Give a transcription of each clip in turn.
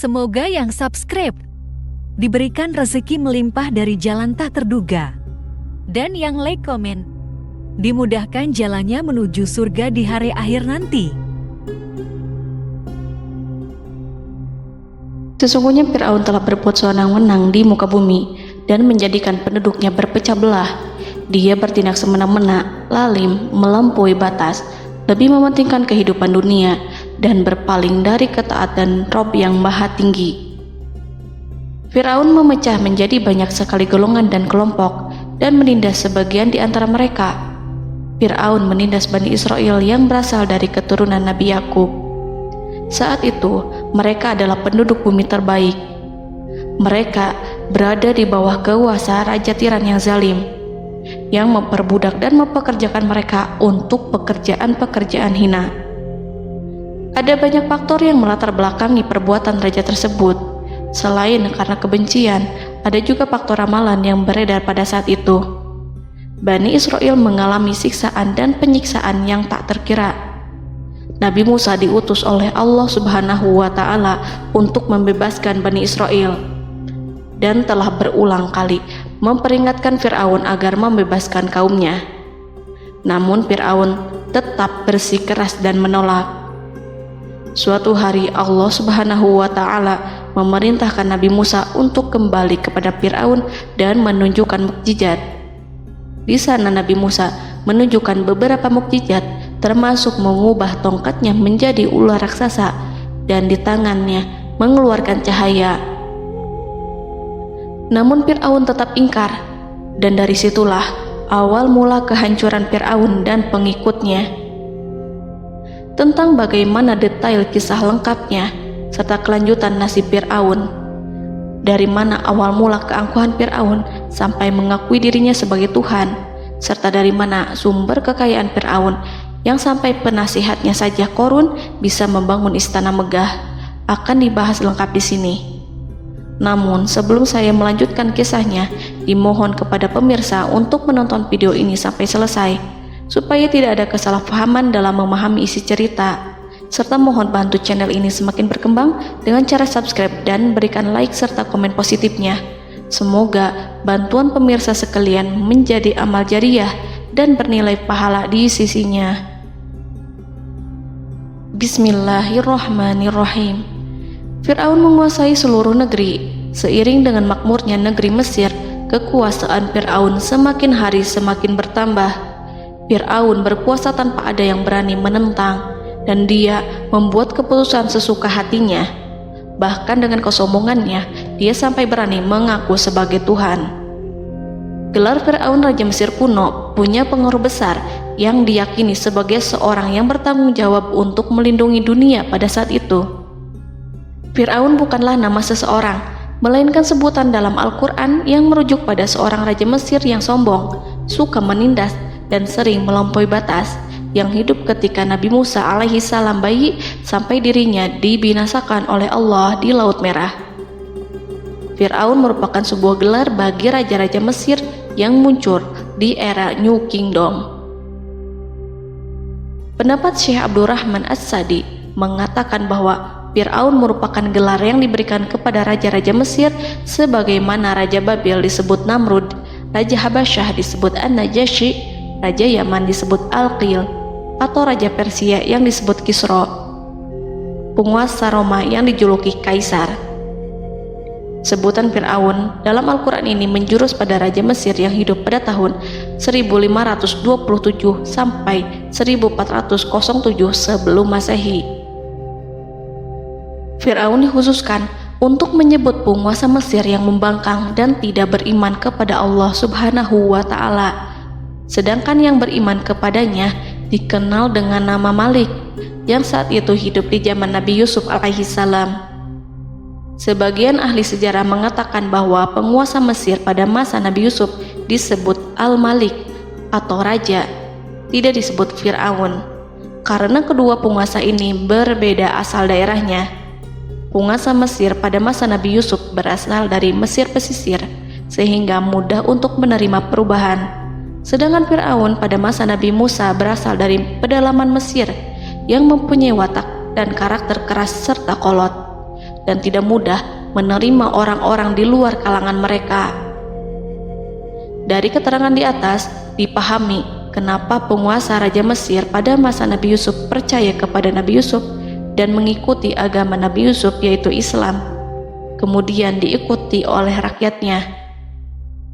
Semoga yang subscribe diberikan rezeki melimpah dari jalan tak terduga. Dan yang like komen, dimudahkan jalannya menuju surga di hari akhir nanti. Sesungguhnya Fir'aun telah berbuat sewenang-wenang di muka bumi dan menjadikan penduduknya berpecah belah. Dia bertindak semena-mena, lalim, melampaui batas, lebih mementingkan kehidupan dunia dan berpaling dari ketaatan Rob yang Maha Tinggi. Fir'aun memecah menjadi banyak sekali golongan dan kelompok dan menindas sebagian di antara mereka. Fir'aun menindas Bani Israel yang berasal dari keturunan Nabi Yakub. Saat itu, mereka adalah penduduk bumi terbaik. Mereka berada di bawah kuasa Raja Tiran yang zalim, yang memperbudak dan mempekerjakan mereka untuk pekerjaan-pekerjaan hina. Ada banyak faktor yang melatar belakangi perbuatan raja tersebut. Selain karena kebencian, ada juga faktor ramalan yang beredar pada saat itu. Bani Israel mengalami siksaan dan penyiksaan yang tak terkira. Nabi Musa diutus oleh Allah Subhanahu wa Ta'ala untuk membebaskan Bani Israel, dan telah berulang kali memperingatkan Fir'aun agar membebaskan kaumnya. Namun Fir'aun tetap bersikeras dan menolak. Suatu hari Allah Subhanahu wa Ta'ala memerintahkan Nabi Musa untuk kembali kepada Fir'aun dan menunjukkan mukjizat. Di sana Nabi Musa menunjukkan beberapa mukjizat, termasuk mengubah tongkatnya menjadi ular raksasa dan di tangannya mengeluarkan cahaya. Namun Fir'aun tetap ingkar, dan dari situlah awal mula kehancuran Fir'aun dan pengikutnya. Tentang bagaimana detail kisah lengkapnya serta kelanjutan nasib Fir'aun, dari mana awal mula keangkuhan Fir'aun sampai mengakui dirinya sebagai Tuhan, serta dari mana sumber kekayaan Fir'aun yang sampai penasihatnya saja Qorun bisa membangun istana megah, akan dibahas lengkap di sini. Namun sebelum saya melanjutkan kisahnya, dimohon kepada pemirsa untuk menonton video ini sampai selesai, supaya tidak ada kesalahpahaman dalam memahami isi cerita, serta mohon bantu channel ini semakin berkembang dengan cara subscribe dan berikan like serta komen positifnya. Semoga bantuan pemirsa sekalian menjadi amal jariah dan bernilai pahala di sisinya. Bismillahirrahmanirrahim. Fir'aun menguasai seluruh negeri. Seiring dengan makmurnya negeri Mesir, kekuasaan Fir'aun semakin hari semakin bertambah. Fir'aun berkuasa tanpa ada yang berani menentang, dan dia membuat keputusan sesuka hatinya. Bahkan dengan kesombongannya, dia sampai berani mengaku sebagai Tuhan. Gelar Fir'aun Raja Mesir kuno punya pengaruh besar yang diyakini sebagai seorang yang bertanggung jawab untuk melindungi dunia pada saat itu. Fir'aun bukanlah nama seseorang, melainkan sebutan dalam Al-Quran yang merujuk pada seorang Raja Mesir yang sombong, suka menindas, dan sering melampaui batas, yang hidup ketika Nabi Musa alaihi salam bayi sampai dirinya dibinasakan oleh Allah di Laut Merah. Fir'aun merupakan sebuah gelar bagi raja-raja Mesir yang muncul di era New Kingdom. Pendapat Syekh Abdurrahman As-Sadi mengatakan bahwa Fir'aun merupakan gelar yang diberikan kepada raja-raja Mesir, sebagaimana Raja Babil disebut Namrud, Raja Habasyah disebut An-Najasyi, Raja Yaman disebut Al-Qil, atau Raja Persia yang disebut Kisra, penguasa Roma yang dijuluki Kaisar. Sebutan Fir'aun dalam Al-Quran ini menjurus pada Raja Mesir yang hidup pada tahun 1527 sampai 1407 sebelum Masehi. Fir'aun dikhususkan untuk menyebut penguasa Mesir yang membangkang dan tidak beriman kepada Allah Subhanahu wa Ta'ala, sedangkan yang beriman kepadanya dikenal dengan nama Malik, yang saat itu hidup di zaman Nabi Yusuf alaihi salam. Sebagian ahli sejarah mengatakan bahwa penguasa Mesir pada masa Nabi Yusuf disebut Al-Malik atau Raja, tidak disebut Fir'aun, karena kedua penguasa ini berbeda asal daerahnya. Penguasa Mesir pada masa Nabi Yusuf berasal dari Mesir pesisir, sehingga mudah untuk menerima perubahan. Sedangkan Fir'aun pada masa Nabi Musa berasal dari pedalaman Mesir yang mempunyai watak dan karakter keras serta kolot. dan tidak mudah menerima orang-orang di luar kalangan mereka. Dari keterangan di atas, dipahami kenapa penguasa Raja Mesir pada masa Nabi Yusuf percaya kepada Nabi Yusuf dan mengikuti agama Nabi Yusuf yaitu Islam, kemudian diikuti oleh rakyatnya.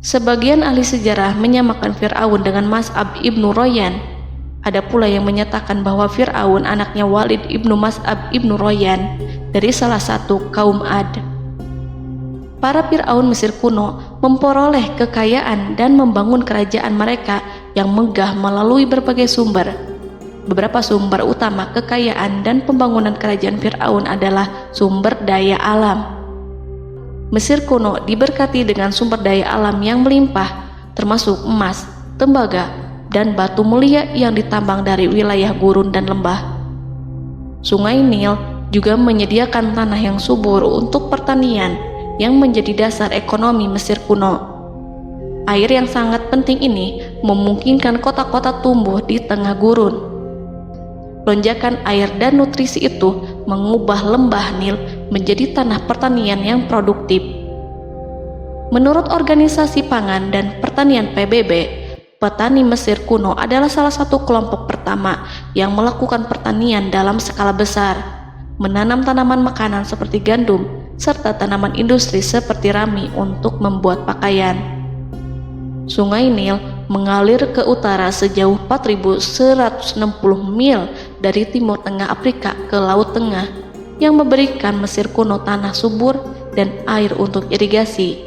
Sebagian ahli sejarah menyamakan Fir'aun dengan Mas'ab ibnu Royan. Ada pula yang menyatakan bahwa Fir'aun anaknya Walid ibnu Mas'ab ibnu Royan dari salah satu kaum Ad. Para Fir'aun Mesir kuno memperoleh kekayaan dan membangun kerajaan mereka yang megah melalui berbagai sumber. Beberapa sumber utama kekayaan dan pembangunan kerajaan Fir'aun adalah sumber daya alam. Mesir kuno diberkati dengan sumber daya alam yang melimpah, termasuk emas, tembaga, dan batu mulia yang ditambang dari wilayah gurun dan lembah. Sungai Nil juga menyediakan tanah yang subur untuk pertanian yang menjadi dasar ekonomi Mesir kuno. Air yang sangat penting ini memungkinkan kota-kota tumbuh di tengah gurun. Lonjakan air dan nutrisi itu mengubah lembah Nil menjadi tanah pertanian yang produktif. Menurut Organisasi Pangan dan Pertanian PBB, petani Mesir kuno adalah salah satu kelompok pertama yang melakukan pertanian dalam skala besar, menanam tanaman makanan seperti gandum, serta tanaman industri seperti rami untuk membuat pakaian. Sungai Nil mengalir ke utara sejauh 4.160 mil dari timur tengah Afrika ke Laut Tengah, yang memberikan Mesir kuno tanah subur dan air untuk irigasi.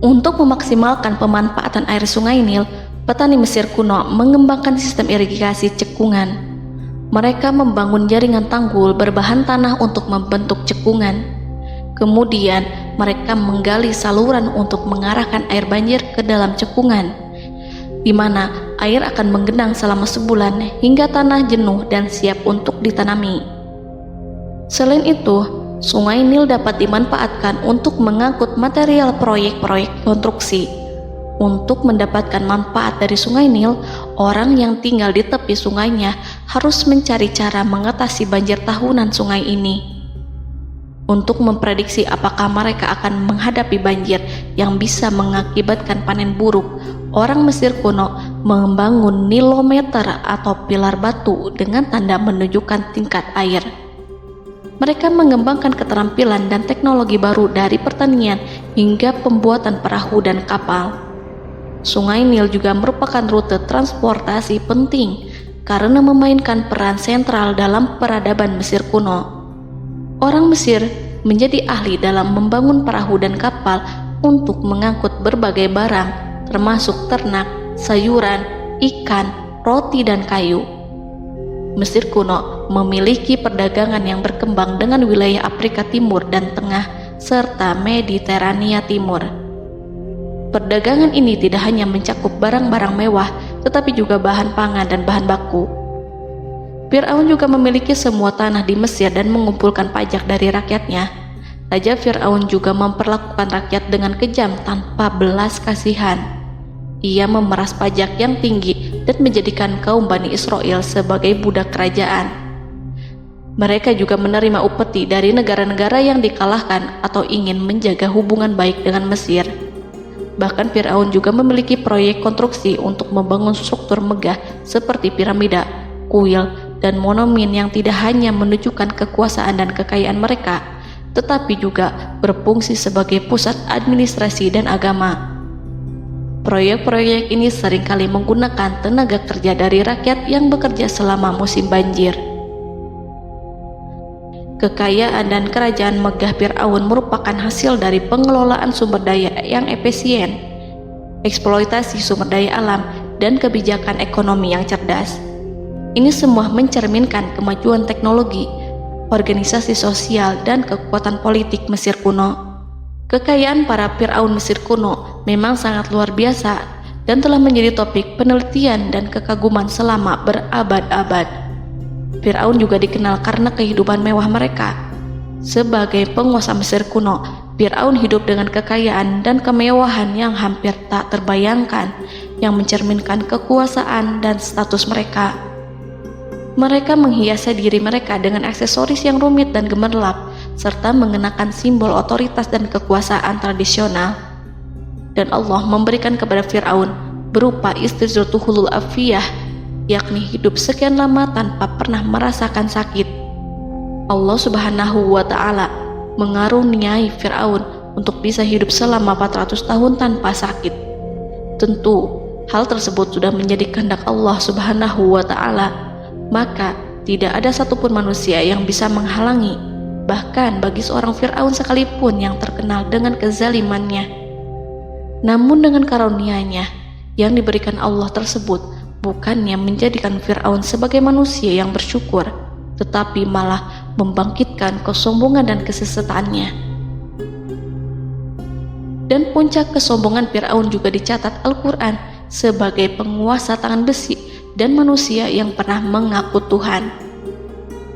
Untuk memaksimalkan pemanfaatan air Sungai Nil, petani Mesir kuno mengembangkan sistem irigasi cekungan. Mereka membangun jaringan tanggul berbahan tanah untuk membentuk cekungan. Kemudian mereka menggali saluran untuk mengarahkan air banjir ke dalam cekungan, di mana air akan menggenang selama sebulan hingga tanah jenuh dan siap untuk ditanami. Selain itu, Sungai Nil dapat dimanfaatkan untuk mengangkut material proyek-proyek konstruksi. Untuk mendapatkan manfaat dari Sungai Nil, orang yang tinggal di tepi sungainya harus mencari cara mengatasi banjir tahunan sungai ini. Untuk memprediksi apakah mereka akan menghadapi banjir yang bisa mengakibatkan panen buruk, orang Mesir kuno membangun nilometer atau pilar batu dengan tanda menunjukkan tingkat air. Mereka mengembangkan keterampilan dan teknologi baru dari pertanian hingga pembuatan perahu dan kapal. Sungai Nil juga merupakan rute transportasi penting karena memainkan peran sentral dalam peradaban Mesir kuno. Orang Mesir menjadi ahli dalam membangun perahu dan kapal untuk mengangkut berbagai barang, termasuk ternak, sayuran, ikan, roti, dan kayu. Mesir kuno memiliki perdagangan yang berkembang dengan wilayah Afrika Timur dan Tengah serta Mediterania Timur. Perdagangan ini tidak hanya mencakup barang-barang mewah, tetapi juga bahan pangan dan bahan baku. Fir'aun juga memiliki semua tanah di Mesir dan mengumpulkan pajak dari rakyatnya. Raja Fir'aun juga memperlakukan rakyat dengan kejam tanpa belas kasihan. Ia memeras pajak yang tinggi dan menjadikan kaum Bani Israel sebagai budak kerajaan. Mereka juga menerima upeti dari negara-negara yang dikalahkan atau ingin menjaga hubungan baik dengan Mesir. Bahkan Fir'aun juga memiliki proyek konstruksi untuk membangun struktur megah seperti piramida, kuil, dan monumen yang tidak hanya menunjukkan kekuasaan dan kekayaan mereka, tetapi juga berfungsi sebagai pusat administrasi dan agama. Proyek-proyek ini seringkali menggunakan tenaga kerja dari rakyat yang bekerja selama musim banjir. Kekayaan dan kerajaan megah Fir'aun merupakan hasil dari pengelolaan sumber daya yang efisien, eksploitasi sumber daya alam, dan kebijakan ekonomi yang cerdas. Ini semua mencerminkan kemajuan teknologi, organisasi sosial, dan kekuatan politik Mesir kuno. Kekayaan para Fir'aun Mesir kuno memang sangat luar biasa dan telah menjadi topik penelitian dan kekaguman selama berabad-abad. Fir'aun juga dikenal karena kehidupan mewah mereka. Sebagai penguasa Mesir kuno, Fir'aun hidup dengan kekayaan dan kemewahan yang hampir tak terbayangkan, yang mencerminkan kekuasaan dan status mereka. Mereka menghiasi diri mereka dengan aksesoris yang rumit dan gemerlap, serta mengenakan simbol otoritas dan kekuasaan tradisional. Dan Allah memberikan kepada Fir'aun berupa istidratuhul afiyah, yakni hidup sekian lama tanpa pernah merasakan sakit. Allah Subhanahu wa Ta'ala mengaruniai Fir'aun untuk bisa hidup selama 400 tahun tanpa sakit. Tentu, hal tersebut sudah menjadi kehendak Allah Subhanahu wa Ta'ala, maka tidak ada satupun manusia yang bisa menghalangi, bahkan bagi seorang Fir'aun sekalipun yang terkenal dengan kezalimannya. Namun dengan karunia-Nya yang diberikan Allah tersebut bukannya menjadikan Fir'aun sebagai manusia yang bersyukur, tetapi malah membangkitkan kesombongan dan kesesataannya. Dan puncak kesombongan Fir'aun juga dicatat Al-Quran sebagai penguasa tangan besi dan manusia yang pernah mengaku Tuhan.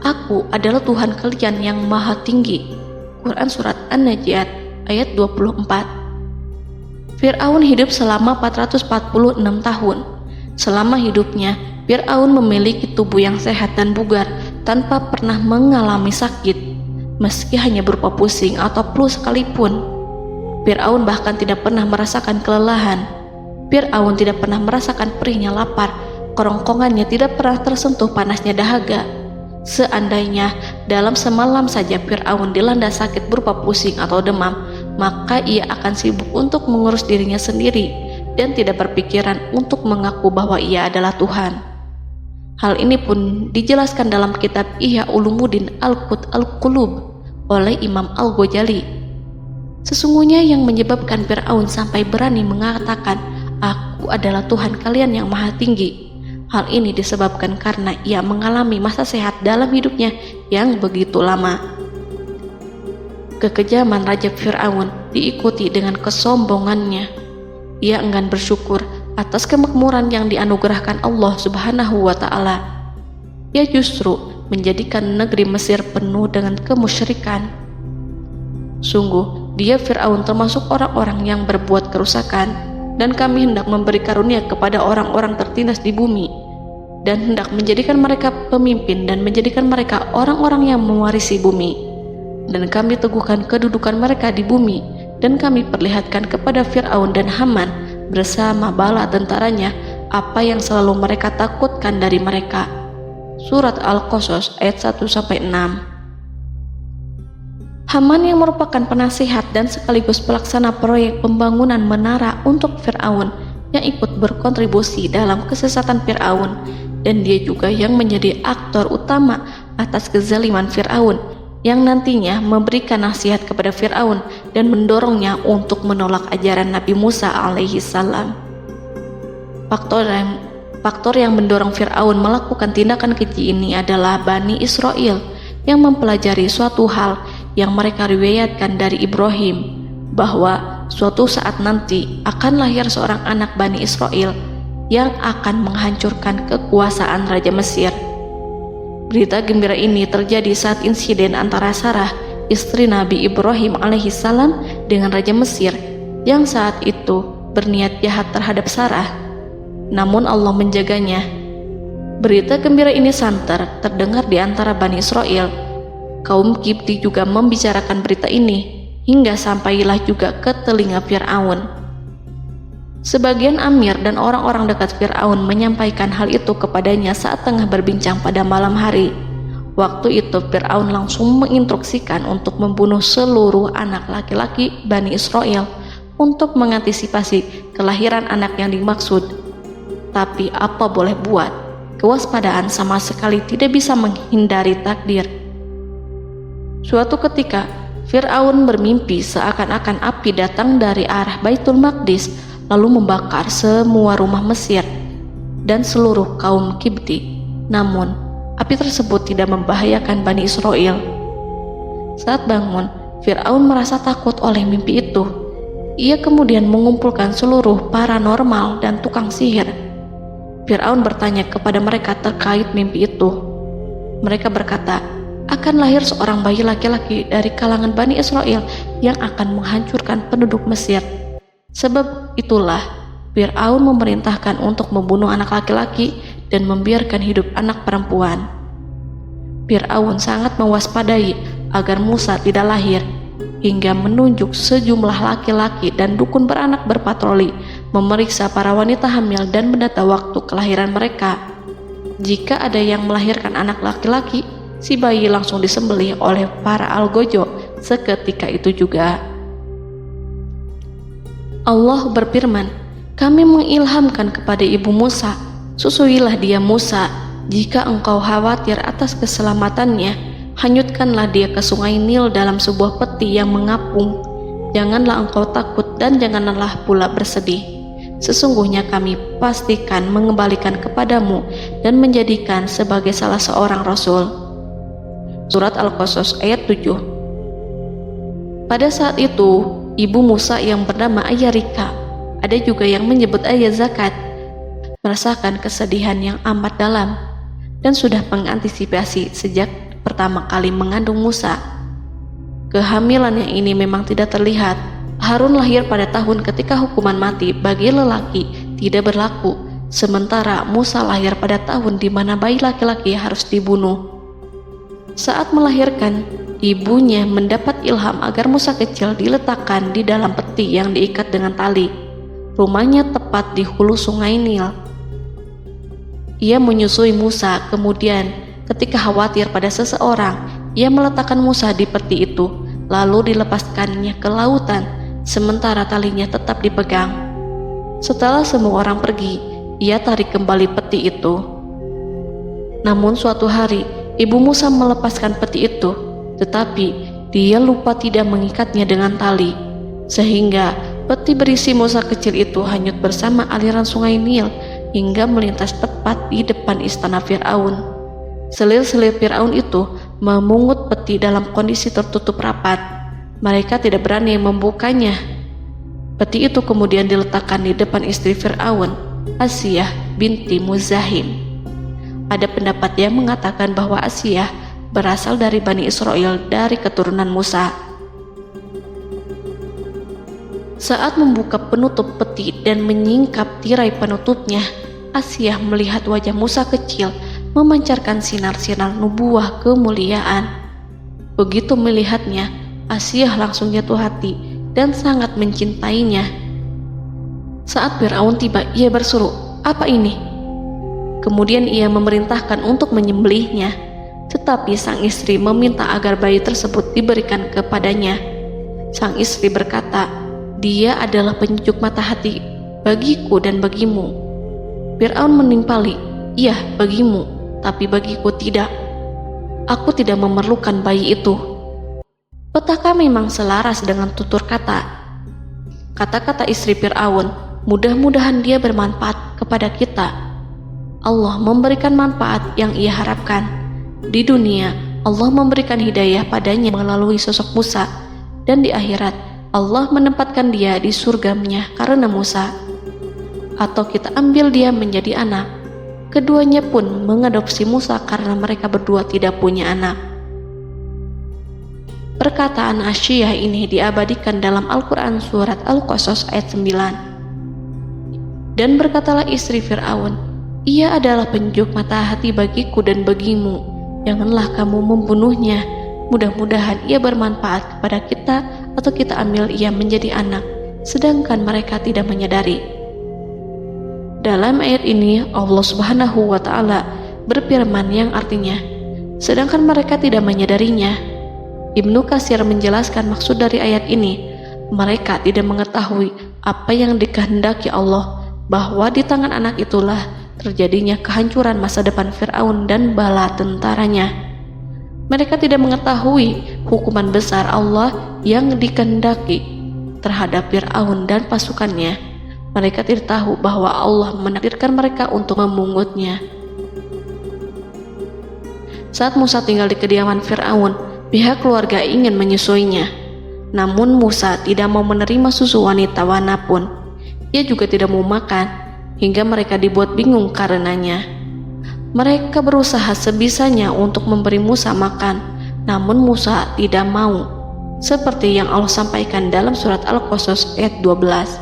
Aku adalah Tuhan kalian yang maha tinggi. Quran Surat An-Najiat ayat 24. Fir'aun hidup selama 446 tahun. Selama hidupnya, Fir'aun memiliki tubuh yang sehat dan bugar tanpa pernah mengalami sakit, meski hanya berupa pusing atau flu sekalipun. Fir'aun bahkan tidak pernah merasakan kelelahan. Fir'aun tidak pernah merasakan perihnya lapar, kerongkongannya tidak pernah tersentuh panasnya dahaga. Seandainya dalam semalam saja Fir'aun dilanda sakit berupa pusing atau demam, maka ia akan sibuk untuk mengurus dirinya sendiri dan tidak berpikiran untuk mengaku bahwa ia adalah Tuhan. Hal ini pun dijelaskan dalam kitab Ihya Ulumuddin Al-Qut Al-Qulub oleh Imam Al-Ghazali. Sesungguhnya yang menyebabkan Fir'aun sampai berani mengatakan, "Aku adalah Tuhan kalian yang maha tinggi." Hal ini disebabkan karena ia mengalami masa sehat dalam hidupnya yang begitu lama. Kekejaman Raja Fir'aun diikuti dengan kesombongannya. Ia enggan bersyukur atas kemakmuran yang dianugerahkan Allah Subhanahu wa Ta'ala. Ia justru menjadikan negeri Mesir penuh dengan kemusyrikan. Sungguh, dia Fir'aun termasuk orang-orang yang berbuat kerusakan, dan kami hendak memberi karunia kepada orang-orang tertindas di bumi, dan hendak menjadikan mereka pemimpin dan menjadikan mereka orang-orang yang mewarisi bumi. Dan kami teguhkan kedudukan mereka di bumi, dan kami perlihatkan kepada Fir'aun dan Haman bersama bala tentaranya apa yang selalu mereka takutkan dari mereka. Surat Al-Qasas ayat 1-6. Haman yang merupakan penasihat dan sekaligus pelaksana proyek pembangunan menara untuk Fir'aun yang ikut berkontribusi dalam kesesatan Fir'aun, dan dia juga yang menjadi aktor utama atas kezaliman Fir'aun yang nantinya memberikan nasihat kepada Fir'aun dan mendorongnya untuk menolak ajaran Nabi Musa alaihi salam. Faktor yang mendorong Fir'aun melakukan tindakan keji ini adalah Bani Israel yang mempelajari suatu hal yang mereka riwayatkan dari Ibrahim, bahwa suatu saat nanti akan lahir seorang anak Bani Israel yang akan menghancurkan kekuasaan Raja Mesir. Berita gembira ini terjadi saat insiden antara Sarah, istri Nabi Ibrahim alaihissalam, dengan Raja Mesir yang saat itu berniat jahat terhadap Sarah. Namun Allah menjaganya. Berita gembira ini santer terdengar di antara Bani Israel. Kaum Kipti juga membicarakan berita ini, hingga sampailah juga ke telinga Fir'aun. Sebagian amir dan orang-orang dekat Fir'aun menyampaikan hal itu kepadanya saat tengah berbincang pada malam hari. Waktu itu Fir'aun langsung menginstruksikan untuk membunuh seluruh anak laki-laki Bani Israel untuk mengantisipasi kelahiran anak yang dimaksud. Tapi apa boleh buat, kewaspadaan sama sekali tidak bisa menghindari takdir. Suatu ketika Fir'aun bermimpi seakan-akan api datang dari arah Baitul Maqdis lalu membakar semua rumah Mesir dan seluruh kaum Kipti. Namun, api tersebut tidak membahayakan Bani Israel. Saat bangun, Fir'aun merasa takut oleh mimpi itu. Ia kemudian mengumpulkan seluruh paranormal dan tukang sihir. Fir'aun bertanya kepada mereka terkait mimpi itu. Mereka berkata, akan lahir seorang bayi laki-laki dari kalangan Bani Israel yang akan menghancurkan penduduk Mesir. Sebab itulah Fir'aun memerintahkan untuk membunuh anak laki-laki dan membiarkan hidup anak perempuan. Fir'aun sangat mewaspadai agar Musa tidak lahir, hingga menunjuk sejumlah laki-laki dan dukun beranak berpatroli memeriksa para wanita hamil dan mendata waktu kelahiran mereka. Jika ada yang melahirkan anak laki-laki, si bayi langsung disembelih oleh para algojo seketika itu juga. Allah berfirman, "Kami mengilhamkan kepada ibu Musa, susuilah dia Musa. Jika engkau khawatir atas keselamatannya, hanyutkanlah dia ke sungai Nil dalam sebuah peti yang mengapung. Janganlah engkau takut dan janganlah pula bersedih. Sesungguhnya kami pastikan mengembalikan kepadamu dan menjadikan sebagai salah seorang rasul." Surat Al-Qasas ayat 7. Pada saat itu, ibu Musa yang bernama Ayah Rika, ada juga yang menyebut Ayah Zakat, merasakan kesedihan yang amat dalam dan sudah mengantisipasi sejak pertama kali mengandung Musa. Kehamilannya ini memang tidak terlihat. Harun lahir pada tahun ketika hukuman mati bagi lelaki tidak berlaku, sementara Musa lahir pada tahun di mana bayi laki-laki harus dibunuh. Saat melahirkan, ibunya mendapat ilham agar Musa kecil diletakkan di dalam peti yang diikat dengan tali. Rumahnya tepat di hulu sungai Nil. Ia menyusui Musa, kemudian ketika khawatir pada seseorang, ia meletakkan Musa di peti itu, lalu dilepaskannya ke lautan, sementara talinya tetap dipegang. Setelah semua orang pergi, ia tarik kembali peti itu. Namun suatu hari, ibu Musa melepaskan peti itu, tetapi dia lupa tidak mengikatnya dengan tali, sehingga peti berisi Musa kecil itu hanyut bersama aliran sungai Nil hingga melintas tepat di depan istana Fir'aun. Selir-selir Fir'aun itu memungut peti dalam kondisi tertutup rapat. Mereka tidak berani membukanya. Peti itu kemudian diletakkan di depan istri Fir'aun, Asiyah binti Muzahim. Ada pendapat yang mengatakan bahwa Asiyah berasal dari Bani Israel dari keturunan Musa. Saat membuka penutup peti dan menyingkap tirai penutupnya, Asiyah melihat wajah Musa kecil memancarkan sinar-sinar nubuah kemuliaan. Begitu melihatnya, Asiyah langsung jatuh hati dan sangat mencintainya. Saat Fir'aun tiba, ia berseru, "Apa ini?" Kemudian ia memerintahkan untuk menyembelihnya, tetapi sang istri meminta agar bayi tersebut diberikan kepadanya. Sang istri berkata, "Dia adalah penyejuk mata hati bagiku dan bagimu." Fir'aun menimpali, "Iya, bagimu, tapi bagiku tidak. Aku tidak memerlukan bayi itu." Petaka memang selaras dengan tutur kata. Kata-kata istri Fir'aun, mudah-mudahan dia bermanfaat kepada kita. Allah memberikan manfaat yang ia harapkan. Di dunia, Allah memberikan hidayah padanya melalui sosok Musa, dan di akhirat, Allah menempatkan dia di surganya karena Musa. Atau kita ambil dia menjadi anak. Keduanya pun mengadopsi Musa karena mereka berdua tidak punya anak. Perkataan Asiyah ini diabadikan dalam Al-Quran surat Al-Qasas ayat 9. Dan berkatalah istri Fir'aun, "Ia adalah penyejuk mata hati bagiku dan bagimu. Janganlah kamu membunuhnya. Mudah-mudahan ia bermanfaat kepada kita, atau kita ambil ia menjadi anak, sedangkan mereka tidak menyadari." Dalam ayat ini Allah Subhanahu wa Ta'ala berfirman yang artinya, sedangkan mereka tidak menyadarinya. Ibnu Katsir menjelaskan maksud dari ayat ini, mereka tidak mengetahui apa yang dikehendaki Allah, bahwa di tangan anak itulah terjadinya kehancuran masa depan Fir'aun dan bala tentaranya. Mereka tidak mengetahui hukuman besar Allah yang dikehendaki terhadap Fir'aun dan pasukannya. Mereka tidak tahu bahwa Allah menakdirkan mereka untuk memungutnya. Saat Musa tinggal di kediaman Fir'aun, pihak keluarga ingin menyusuinya. Namun Musa tidak mau menerima susu wanita manapun. Ia juga tidak mau makan, hingga mereka dibuat bingung karenanya. Mereka berusaha sebisanya untuk memberi Musa makan, namun Musa tidak mau. Seperti yang Allah sampaikan dalam surat Al-Qasas ayat 12.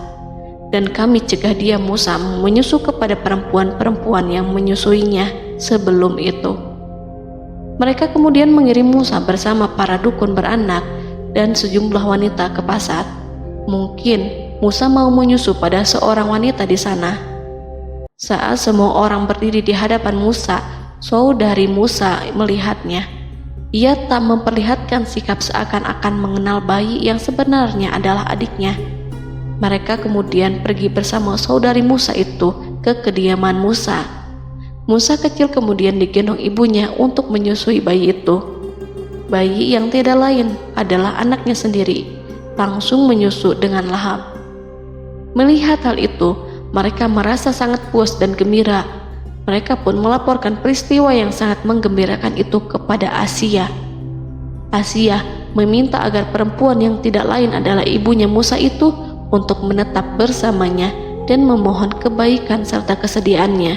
dan kami cegah dia Musa menyusu kepada perempuan-perempuan yang menyusuinya sebelum itu. Mereka kemudian mengirim Musa bersama para dukun beranak dan sejumlah wanita ke pasar. Mungkin Musa mau menyusu pada seorang wanita di sana. Saat semua orang berdiri di hadapan Musa, saudari Musa melihatnya. Ia tak memperlihatkan sikap seakan-akan mengenal bayi yang sebenarnya adalah adiknya. Mereka kemudian pergi bersama saudari Musa itu ke kediaman Musa. Musa kecil kemudian digendong ibunya untuk menyusui bayi itu. Bayi yang tidak lain adalah anaknya sendiri, langsung menyusu dengan lahap. Melihat hal itu, mereka merasa sangat puas dan gembira. Mereka pun melaporkan peristiwa yang sangat menggembirakan itu kepada Asia. Asia meminta agar perempuan yang tidak lain adalah ibunya Musa itu untuk menetap bersamanya dan memohon kebaikan serta kesediaannya.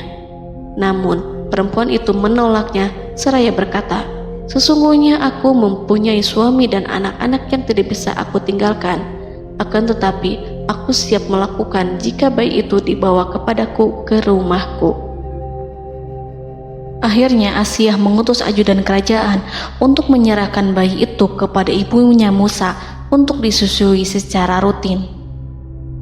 Namun, perempuan itu menolaknya seraya berkata, "Sesungguhnya aku mempunyai suami dan anak-anak yang tidak bisa aku tinggalkan. Akan tetapi, aku siap melakukan jika bayi itu dibawa kepadaku ke rumahku." Akhirnya Asia mengutus ajudan kerajaan untuk menyerahkan bayi itu kepada ibunya Musa untuk disusui secara rutin.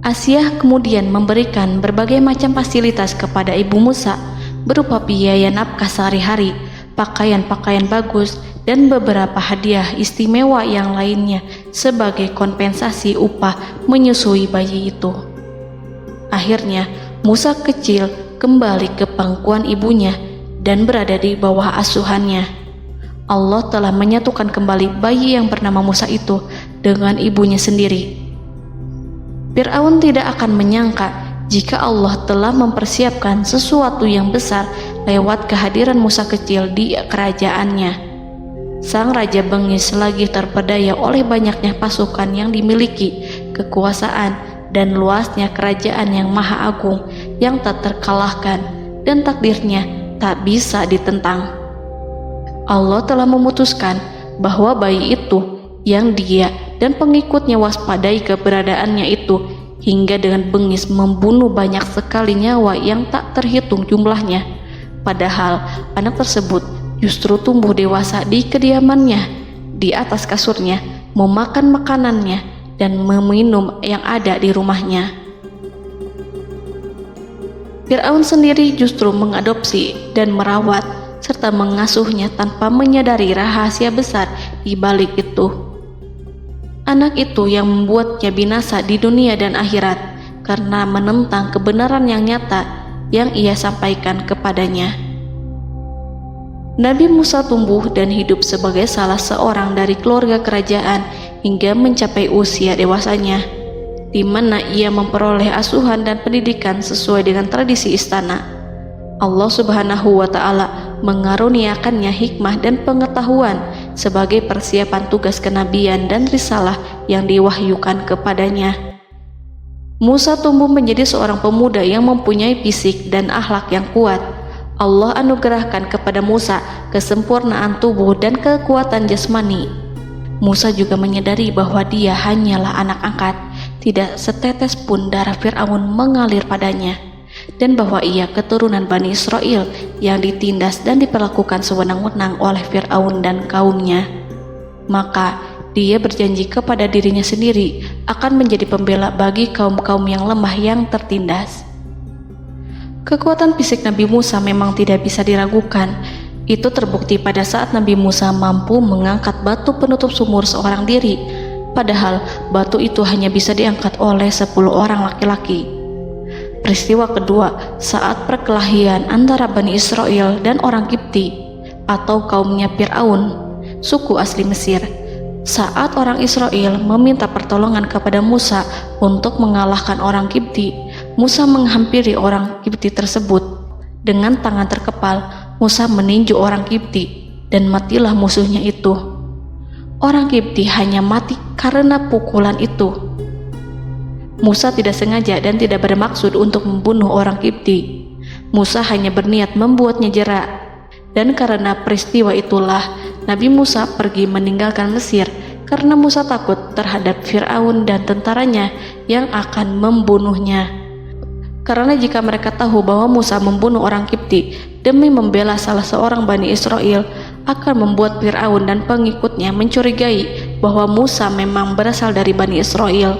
Asia kemudian memberikan berbagai macam fasilitas kepada ibu Musa berupa biaya nafkah sehari-hari, pakaian-pakaian bagus, dan beberapa hadiah istimewa yang lainnya sebagai kompensasi upah menyusui bayi itu. Akhirnya Musa kecil kembali ke pangkuan ibunya dan berada di bawah asuhannya. Allah telah menyatukan kembali bayi yang bernama Musa itu dengan ibunya sendiri. Fir'aun tidak akan menyangka jika Allah telah mempersiapkan sesuatu yang besar lewat kehadiran Musa kecil di kerajaannya. Sang Raja bengis lagi terpedaya oleh banyaknya pasukan yang dimiliki, kekuasaan, dan luasnya kerajaan yang maha agung yang tak terkalahkan dan takdirnya tak bisa ditentang. Allah telah memutuskan bahwa bayi itu yang dia dan pengikutnya waspadai keberadaannya itu hingga dengan bengis membunuh banyak sekali nyawa yang tak terhitung jumlahnya. Padahal anak tersebut justru tumbuh dewasa di kediamannya, di atas kasurnya, memakan makanannya, dan meminum yang ada di rumahnya. Fir'aun sendiri justru mengadopsi dan merawat serta mengasuhnya tanpa menyadari rahasia besar di balik itu. Anak itu yang membuatnya binasa di dunia dan akhirat karena menentang kebenaran yang nyata yang ia sampaikan kepadanya. Nabi Musa tumbuh dan hidup sebagai salah seorang dari keluarga kerajaan hingga mencapai usia dewasanya, di mana ia memperoleh asuhan dan pendidikan sesuai dengan tradisi istana. Allah Subhanahu wa Ta'ala mengaruniakannya hikmah dan pengetahuan sebagai persiapan tugas kenabian dan risalah yang diwahyukan kepadanya. Musa tumbuh menjadi seorang pemuda yang mempunyai fisik dan akhlak yang kuat. Allah anugerahkan kepada Musa kesempurnaan tubuh dan kekuatan jasmani. Musa juga menyadari bahwa dia hanyalah anak angkat, tidak setetes pun darah Fir'aun mengalir padanya, dan bahwa ia keturunan Bani Israel yang ditindas dan diperlakukan sewenang-wenang oleh Fir'aun dan kaumnya. Maka dia berjanji kepada dirinya sendiri akan menjadi pembela bagi kaum-kaum yang lemah yang tertindas. Kekuatan fisik Nabi Musa memang tidak bisa diragukan. Itu terbukti pada saat Nabi Musa mampu mengangkat batu penutup sumur seorang diri, padahal batu itu hanya bisa diangkat oleh 10 orang laki-laki. Peristiwa kedua saat perkelahian antara Bani Israel dan orang Kipti atau kaumnya Fir'aun, suku asli Mesir. Saat orang Israel meminta pertolongan kepada Musa untuk mengalahkan orang Kipti, Musa menghampiri orang Kipti tersebut. Dengan tangan terkepal, Musa meninju orang Kipti dan matilah musuhnya itu. Orang Kipti hanya mati karena pukulan itu. Musa tidak sengaja dan tidak bermaksud untuk membunuh orang Kipti. Musa hanya berniat membuatnya jera. Dan karena peristiwa itulah Nabi Musa pergi meninggalkan Mesir karena Musa takut terhadap Fir'aun dan tentaranya yang akan membunuhnya. Karena jika mereka tahu bahwa Musa membunuh orang Kipti demi membela salah seorang Bani Israel, akan membuat Fir'aun dan pengikutnya mencurigai bahwa Musa memang berasal dari Bani Israel,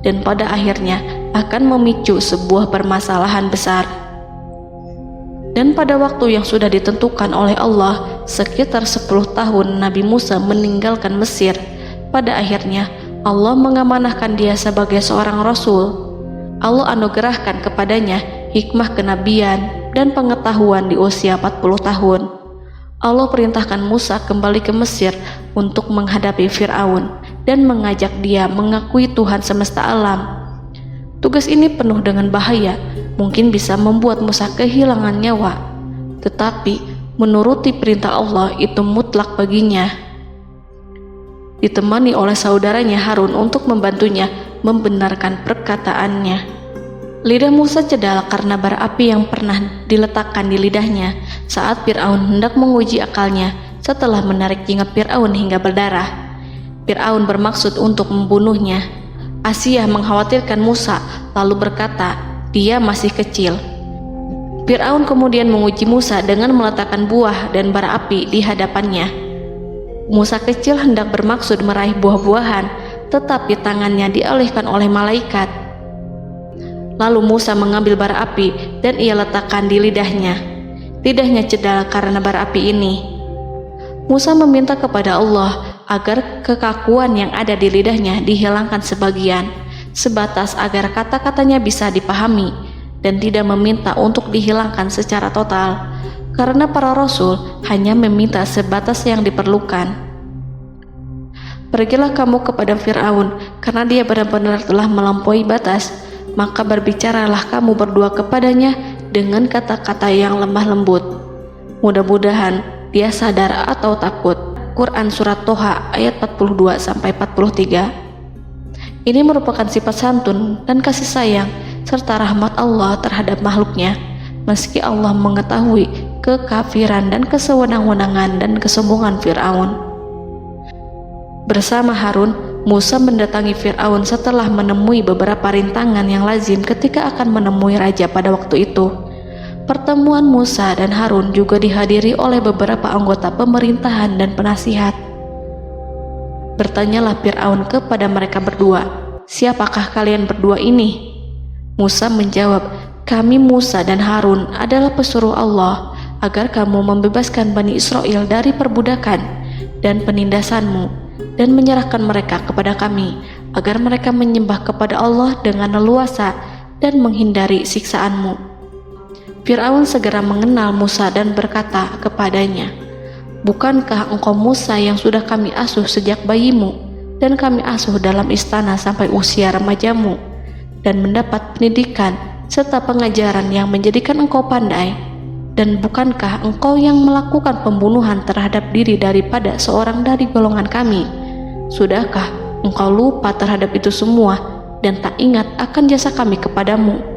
dan pada akhirnya akan memicu sebuah permasalahan besar. Dan pada waktu yang sudah ditentukan oleh Allah, sekitar 10 tahun Nabi Musa meninggalkan Mesir. Pada akhirnya Allah mengamanahkan dia sebagai seorang Rasul. Allah anugerahkan kepadanya hikmah kenabian dan pengetahuan di usia 40 tahun. Allah perintahkan Musa kembali ke Mesir untuk menghadapi Fir'aun dan mengajak dia mengakui Tuhan semesta alam. Tugas ini penuh dengan bahaya, mungkin bisa membuat Musa kehilangan nyawa, tetapi menuruti perintah Allah itu mutlak baginya. Ditemani oleh saudaranya Harun untuk membantunya membenarkan perkataannya. Lidah Musa cedal karena bara api yang pernah diletakkan di lidahnya saat Fir'aun hendak menguji akalnya setelah menarik jingat Fir'aun hingga berdarah. Fir'aun bermaksud untuk membunuhnya. Asia mengkhawatirkan Musa lalu berkata, dia masih kecil. Fir'aun kemudian menguji Musa dengan meletakkan buah dan bara api di hadapannya. Musa kecil hendak bermaksud meraih buah-buahan, tetapi tangannya dialihkan oleh malaikat. Lalu Musa mengambil bara api dan ia letakkan di lidahnya. Lidahnya cedal karena bara api ini. Musa meminta kepada Allah agar kekakuan yang ada di lidahnya dihilangkan sebagian, sebatas agar kata-katanya bisa dipahami, dan tidak meminta untuk dihilangkan secara total, karena para rasul hanya meminta sebatas yang diperlukan. Pergilah kamu kepada Fir'aun, karena dia benar-benar telah melampaui batas, maka berbicaralah kamu berdua kepadanya dengan kata-kata yang lemah lembut. Mudah-mudahan dia sadar atau takut. Quran Surat Toha ayat 42-43. Ini merupakan sifat santun dan kasih sayang serta rahmat Allah terhadap makhluknya, meski Allah mengetahui kekafiran dan kesewenang-wenangan dan kesombongan Fir'aun. Bersama Harun, Musa mendatangi Fir'aun setelah menemui beberapa rintangan yang lazim ketika akan menemui raja pada waktu itu. Pertemuan Musa dan Harun juga dihadiri oleh beberapa anggota pemerintahan dan penasihat. Bertanyalah Fir'aun kepada mereka berdua, siapakah kalian berdua ini? Musa menjawab, kami Musa dan Harun adalah pesuruh Allah agar kamu membebaskan Bani Israel dari perbudakan dan penindasanmu, dan menyerahkan mereka kepada kami agar mereka menyembah kepada Allah dengan leluasa dan menghindari siksaanmu. Fir'aun segera mengenal Musa dan berkata kepadanya, bukankah engkau Musa yang sudah kami asuh sejak bayimu dan kami asuh dalam istana sampai usia remajamu dan mendapat pendidikan serta pengajaran yang menjadikan engkau pandai? Dan bukankah engkau yang melakukan pembunuhan terhadap diri daripada seorang dari golongan kami? Sudahkah engkau lupa terhadap itu semua dan tak ingat akan jasa kami kepadamu?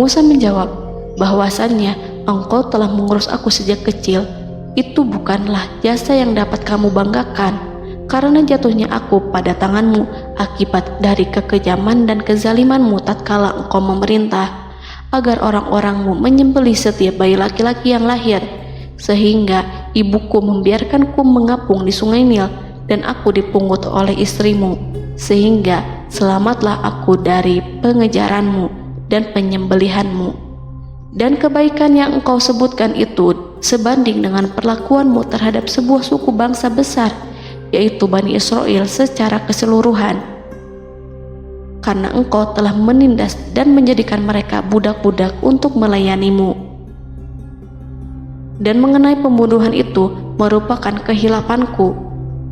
Musa menjawab, bahwasannya engkau telah mengurus aku sejak kecil. Itu bukanlah jasa yang dapat kamu banggakan, karena jatuhnya aku pada tanganmu akibat dari kekejaman dan kezalimanmu tatkala engkau memerintah agar orang-orangmu menyembelih setiap bayi laki-laki yang lahir, sehingga ibuku membiarkanku mengapung di sungai Nil dan aku dipungut oleh istrimu, sehingga selamatlah aku dari pengejaranmu dan penyembelihanmu. Dan kebaikan yang engkau sebutkan itu sebanding dengan perlakuanmu terhadap sebuah suku bangsa besar, yaitu Bani Israel secara keseluruhan, karena engkau telah menindas dan menjadikan mereka budak-budak untuk melayanimu. Dan mengenai pembunuhan itu merupakan kehilafanku,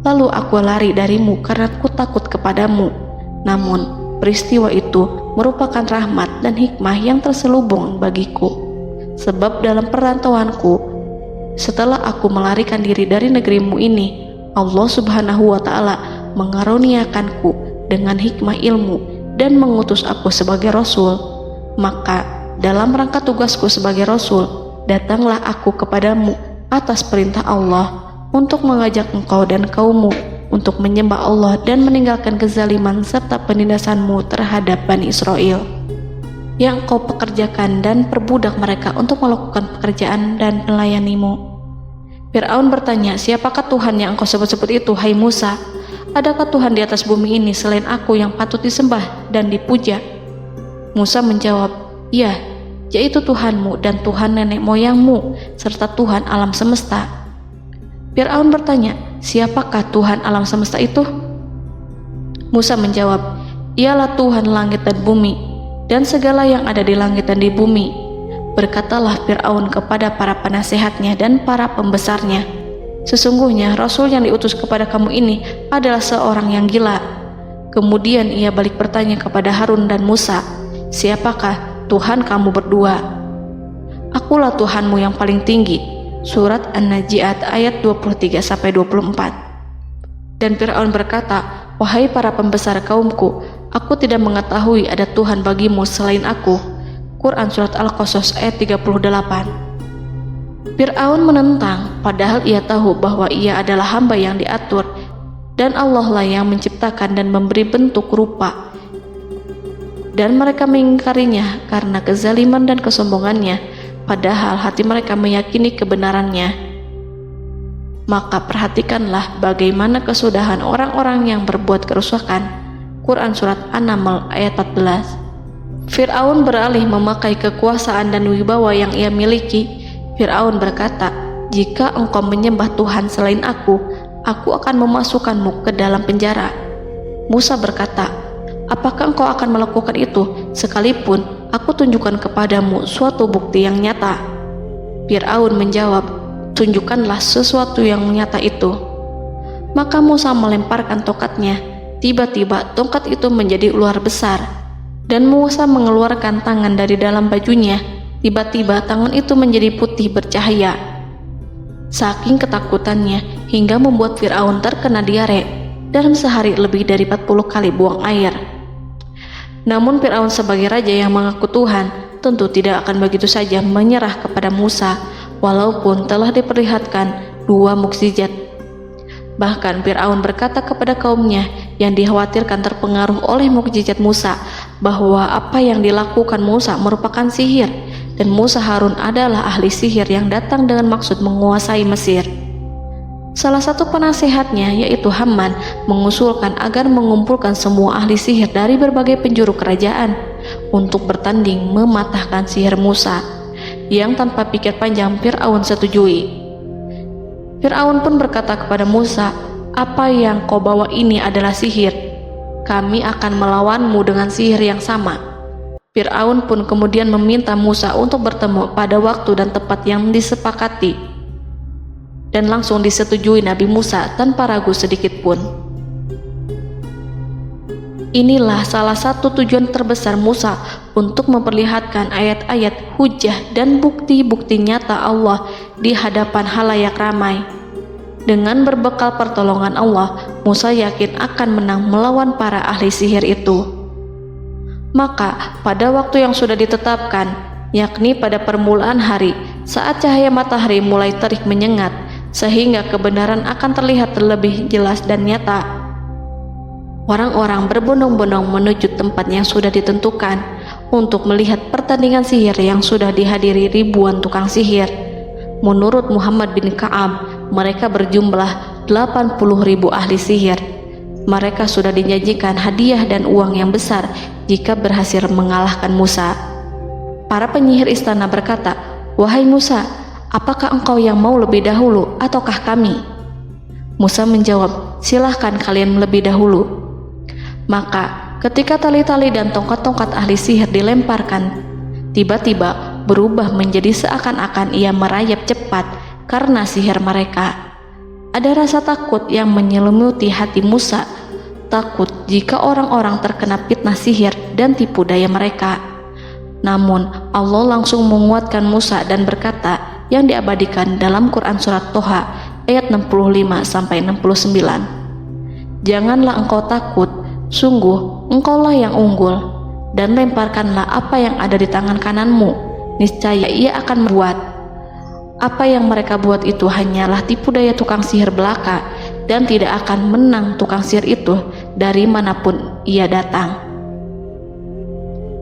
lalu aku lari darimu karena aku takut kepadamu. Namun peristiwa itu merupakan rahmat dan hikmah yang terselubung bagiku, sebab dalam perantauanku setelah aku melarikan diri dari negerimu ini, Allah Subhanahu wa Ta'ala mengaruniakanku dengan hikmah ilmu dan mengutus aku sebagai Rasul. Maka dalam rangka tugasku sebagai Rasul, datanglah aku kepadamu atas perintah Allah untuk mengajak engkau dan kaummu untuk menyembah Allah dan meninggalkan kezaliman serta penindasanmu terhadap Bani Israel. yang engkau pekerjakan dan perbudak mereka untuk melakukan pekerjaan dan melayanimu. Fir'aun bertanya, siapakah Tuhan yang engkau sebut-sebut itu, hai Musa? Adakah Tuhan di atas bumi ini selain aku yang patut disembah dan dipuja? Musa menjawab, iya, yaitu Tuhanmu dan Tuhan nenek moyangmu, serta Tuhan alam semesta. Fir'aun bertanya, siapakah Tuhan alam semesta itu? Musa menjawab, ialah Tuhan langit dan bumi, dan segala yang ada di langit dan di bumi. Berkatalah Fir'aun kepada para penasehatnya dan para pembesarnya, sesungguhnya Rasul yang diutus kepada kamu ini adalah seorang yang gila. Kemudian ia balik bertanya kepada Harun dan Musa, siapakah Tuhan kamu berdua? Akulah Tuhanmu yang paling tinggi. Surat An-Najiat ayat 23-24. Dan Fir'aun berkata, wahai para pembesar kaumku, aku tidak mengetahui ada Tuhan bagimu selain aku. Quran Surat Al-Qasas ayat 38. Fir'aun menentang, padahal ia tahu bahwa ia adalah hamba yang diatur, dan Allah lah yang menciptakan dan memberi bentuk rupa. Dan mereka mengingkarinya karena kezaliman dan kesombongannya, padahal hati mereka meyakini kebenarannya. Maka perhatikanlah bagaimana kesudahan orang-orang yang berbuat kerusakan. Quran Surat An-Naml ayat 14. Fir'aun beralih memakai kekuasaan dan wibawa yang ia miliki. Fir'aun berkata, jika engkau menyembah Tuhan selain aku akan memasukkanmu ke dalam penjara. Musa berkata, apakah engkau akan melakukan itu sekalipun aku tunjukkan kepadamu suatu bukti yang nyata? Fir'aun menjawab, tunjukkanlah sesuatu yang nyata itu. Maka Musa melemparkan tongkatnya. Tiba-tiba tongkat itu menjadi ular besar, dan Musa mengeluarkan tangan dari dalam bajunya. Tiba-tiba tangan itu menjadi putih bercahaya. Saking ketakutannya hingga membuat Fir'aun terkena diare, dalam sehari lebih dari 40 kali buang air. Namun Fir'aun sebagai raja yang mengaku Tuhan tentu tidak akan begitu saja menyerah kepada Musa, walaupun telah diperlihatkan 2 mukjizat. Bahkan Fir'aun berkata kepada kaumnya yang dikhawatirkan terpengaruh oleh mukjizat Musa, bahwa apa yang dilakukan Musa merupakan sihir, dan Musa Harun adalah ahli sihir yang datang dengan maksud menguasai Mesir. Salah satu penasehatnya, yaitu Haman, mengusulkan agar mengumpulkan semua ahli sihir dari berbagai penjuru kerajaan untuk bertanding mematahkan sihir Musa, yang tanpa pikir panjang Fir'aun setujui. Fir'aun pun berkata kepada Musa, apa yang kau bawa ini adalah sihir. Kami akan melawanmu dengan sihir yang sama. Fir'aun pun kemudian meminta Musa untuk bertemu pada waktu dan tempat yang disepakati, dan langsung disetujui Nabi Musa tanpa ragu sedikit pun. Inilah salah satu tujuan terbesar Musa untuk memperlihatkan ayat-ayat hujah dan bukti-bukti nyata Allah di hadapan halayak ramai. Dengan berbekal pertolongan Allah, Musa yakin akan menang melawan para ahli sihir itu. Maka pada waktu yang sudah ditetapkan, yakni pada permulaan hari, saat cahaya matahari mulai terik menyengat, sehingga kebenaran akan terlihat lebih jelas dan nyata, orang-orang berbondong-bondong menuju tempat yang sudah ditentukan untuk melihat pertandingan sihir yang sudah dihadiri ribuan tukang sihir. Menurut Muhammad bin Ka'ab, mereka berjumlah 80.000 ahli sihir. Mereka sudah dijanjikan hadiah dan uang yang besar jika berhasil mengalahkan Musa. Para penyihir istana berkata, wahai Musa, apakah engkau yang mau lebih dahulu ataukah kami? Musa menjawab, silahkan kalian lebih dahulu. Maka ketika tali-tali dan tongkat-tongkat ahli sihir dilemparkan, tiba-tiba berubah menjadi seakan-akan ia merayap cepat karena sihir mereka. Ada rasa takut yang menyelimuti hati Musa, takut jika orang-orang terkena fitnah sihir dan tipu daya mereka. Namun Allah langsung menguatkan Musa dan berkata yang diabadikan dalam Quran Surat Toha ayat 65-69, janganlah engkau takut, sungguh engkaulah yang unggul, dan lemparkanlah apa yang ada di tangan kananmu, niscaya ia akan membuat. Apa yang mereka buat itu hanyalah tipu daya tukang sihir belaka, dan tidak akan menang tukang sihir itu dari manapun ia datang.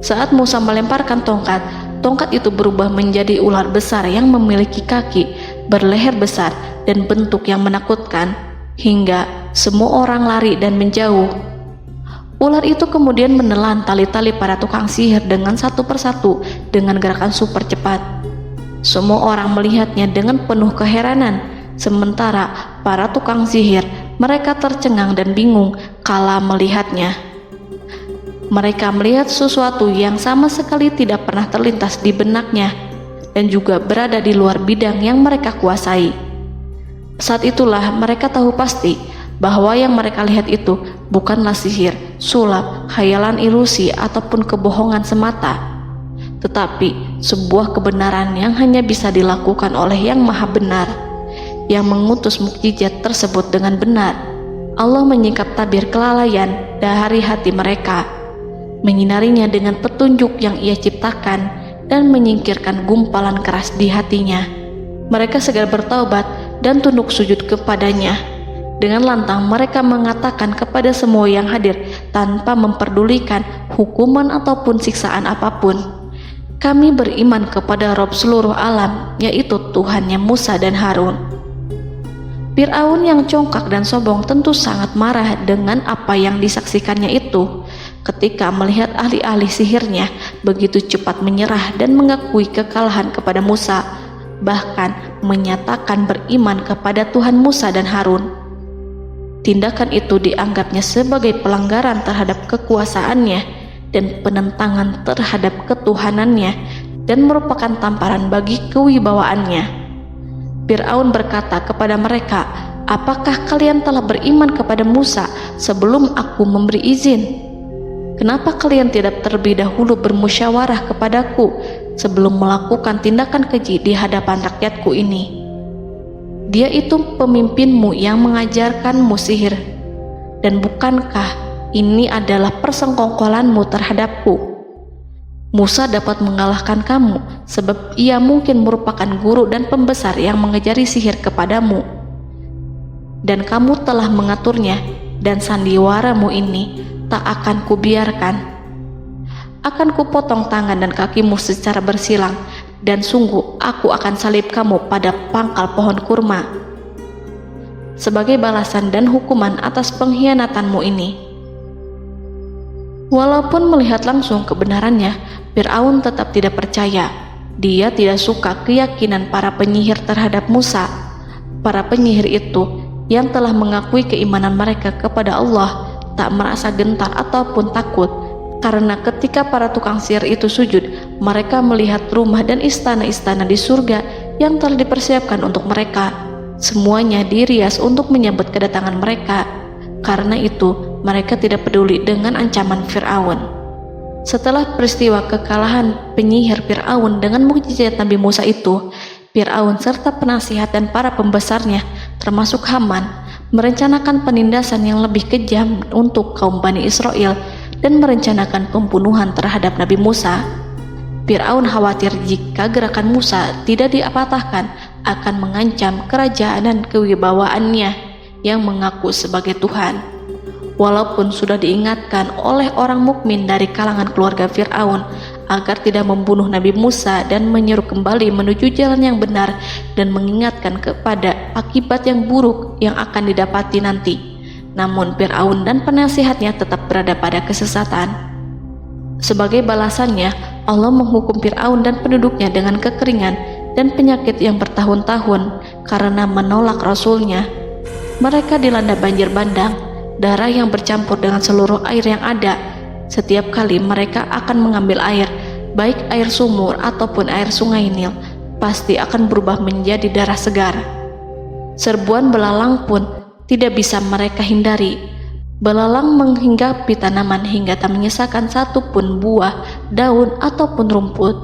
Saat Musa melemparkan tongkat, tongkat itu berubah menjadi ular besar yang memiliki kaki, berleher besar, dan bentuk yang menakutkan, hingga semua orang lari dan menjauh. Ular itu kemudian menelan tali-tali para tukang sihir dengan satu persatu dengan gerakan super cepat. Semua orang melihatnya dengan penuh keheranan, sementara para tukang sihir mereka tercengang dan bingung kala melihatnya. Mereka melihat sesuatu yang sama sekali tidak pernah terlintas di benaknya dan juga berada di luar bidang yang mereka kuasai. Saat itulah mereka tahu pasti bahwa yang mereka lihat itu bukanlah sihir, sulap, khayalan ilusi ataupun kebohongan semata, tetapi sebuah kebenaran yang hanya bisa dilakukan oleh Yang Maha Benar, yang mengutus mukjizat tersebut dengan benar. Allah menyingkap tabir kelalaian dari hati mereka, menyinarinya dengan petunjuk yang Ia ciptakan, dan menyingkirkan gumpalan keras di hatinya. Mereka segera bertaubat dan tunduk sujud kepadanya. Dengan lantang mereka mengatakan kepada semua yang hadir tanpa memperdulikan hukuman ataupun siksaan apapun, "Kami beriman kepada Rob seluruh alam, yaitu Tuhannya Musa dan Harun." Fir'aun yang congkak dan sombong tentu sangat marah dengan apa yang disaksikannya itu. Ketika melihat ahli-ahli sihirnya begitu cepat menyerah dan mengakui kekalahan kepada Musa, bahkan menyatakan beriman kepada Tuhan Musa dan Harun. Tindakan itu dianggapnya sebagai pelanggaran terhadap kekuasaannya dan penentangan terhadap ketuhanannya, dan merupakan tamparan bagi kewibawaannya. Fir'aun berkata kepada mereka, "Apakah kalian telah beriman kepada Musa sebelum aku memberi izin? Kenapa kalian tidak terlebih dahulu bermusyawarah kepadaku sebelum melakukan tindakan keji di hadapan rakyatku ini? Dia itu pemimpinmu yang mengajarkanmu sihir, dan bukankah ini adalah persengkongkolanmu terhadapku? Musa dapat mengalahkan kamu sebab ia mungkin merupakan guru dan pembesar yang mengajari sihir kepadamu, dan kamu telah mengaturnya, dan sandiwaramu ini tak akan kubiarkan. Akan kupotong tangan dan kakimu secara bersilang, dan sungguh aku akan salib kamu pada pangkal pohon kurma sebagai balasan dan hukuman atas pengkhianatanmu ini." Walaupun melihat langsung kebenarannya, Fir'aun tetap tidak percaya. Dia tidak suka keyakinan para penyihir terhadap Musa. Para penyihir itu yang telah mengakui keimanan mereka kepada Allah tak merasa gentar ataupun takut, karena ketika para tukang sihir itu sujud, mereka melihat rumah dan istana-istana di surga yang telah dipersiapkan untuk mereka. Semuanya dirias untuk menyambut kedatangan mereka. Karena itu, mereka tidak peduli dengan ancaman Fir'aun. Setelah peristiwa kekalahan penyihir Fir'aun dengan mukjizat Nabi Musa itu, Fir'aun serta penasihat dan para pembesarnya, termasuk Haman, merencanakan penindasan yang lebih kejam untuk kaum Bani Israel dan merencanakan pembunuhan terhadap Nabi Musa. Fir'aun khawatir jika gerakan Musa tidak diapatahkan akan mengancam kerajaan dan kewibawaannya yang mengaku sebagai Tuhan. Walaupun sudah diingatkan oleh orang mukmin dari kalangan keluarga Fir'aun agar tidak membunuh Nabi Musa dan menyeru kembali menuju jalan yang benar dan mengingatkan kepada akibat yang buruk yang akan didapati nanti, namun Fir'aun dan penasihatnya tetap berada pada kesesatan. Sebagai balasannya, Allah menghukum Fir'aun dan penduduknya dengan kekeringan dan penyakit yang bertahun-tahun karena menolak Rasulnya. Mereka dilanda banjir bandang, darah yang bercampur dengan seluruh air yang ada. Setiap kali mereka akan mengambil air, baik air sumur ataupun air sungai Nil, pasti akan berubah menjadi darah segar. Serbuan belalang pun tidak bisa mereka hindari. Belalang menghinggapi tanaman hingga tak menyisakan satupun buah, daun ataupun rumput.